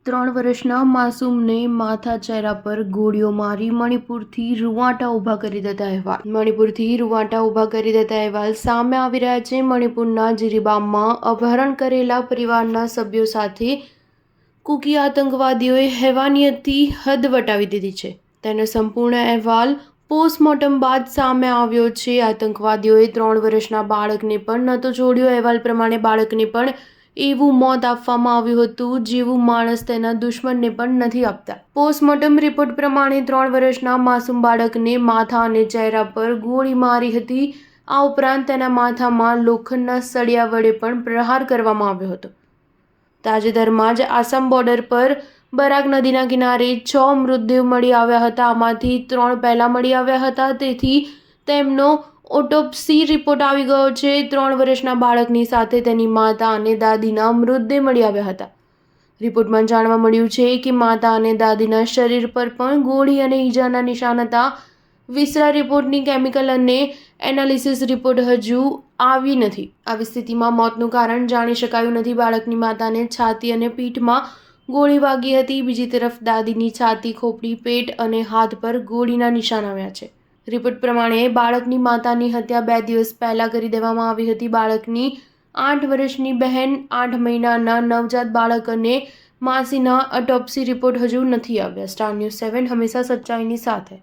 3 વર્ષના માસૂમને માથા ચહેરા પર ગોળીઓ મારી મણિપુરથી રૂવાટા ઊભા કરી દેતા અહેવાલ. મણિપુરથી રૂવાટા ઊભા કરી દેતા અહેવાલ સામે આવી રહ્યા છે. મણિપુરના જીરીબામમાં અપહરણ કરેલા પરિવારના સભ્યો સાથે કુકી આતંકવાદીઓએ હેવાનિયતથી હદ વટાવી દીધી છે. તેનો સંપૂર્ણ અહેવાલ પોસ્ટમોર્ટમ બાદ સામે આવ્યો છે. આતંકવાદીઓએ 3 વર્ષના બાળકને પણ નહોતો છોડ્યો. અહેવાલ પ્રમાણે બાળકને પણ એવું મોત આપવામાં આવ્યું હતું જેવું માણસ તેના દુશ્મનને પણ નથી આપતા. પોસ્ટમોર્ટમ રિપોર્ટ પ્રમાણે 3 વર્ષના માસૂમ બાળકને માથા અને ચહેરા પર ગોળી મારી હતી. આ ઉપરાંત તેના માથામાં લોખંડના સળિયા વડે પણ પ્રહાર કરવામાં આવ્યો હતો. તાજેતરમાં જ આસામ બોર્ડર પર બરાક નદીના કિનારે 6 મૃતદેહ મળી આવ્યા હતા. આમાંથી 3 પહેલા મળી આવ્યા હતા. તેથી તેમનો ઓટોપ્સી રિપોર્ટ આવી ગયો છે. 3 વર્ષના બાળકની સાથે તેની માતા અને દાદીના મૃતદેહ મળી આવ્યા હતા. રિપોર્ટમાં જાણવા મળ્યું છે કે માતા અને દાદીના શરીર પર પણ ગોળી અને ઈજાના નિશાન હતા. વિસરા રિપોર્ટની કેમિકલ અને એનાલિસિસ રિપોર્ટ હજુ આવી નથી. આવી સ્થિતિમાં મોતનું કારણ જાણી શકાયું નથી. બાળકની માતાને છાતી અને પીઠમાં ગોળી વાગી હતી. બીજી તરફ દાદીની છાતી, ખોપડી, પેટ અને હાથ પર ગોળીના નિશાન આવ્યા છે. રિપોર્ટ પ્રમાણે બાળકની માતાની હત્યા 2 દિવસ પહેલા કરી દેવામાં આવી હતી. બાળકની 8 વર્ષની બહેન, 8 મહિનાના નવજાત બાળક અને માસીના ઓટોપ્સી રિપોર્ટ હજુ નથી આવ્યા. સ્ટાર ન્યૂઝ 7 હંમેશા સચ્ચાઈની સાથે.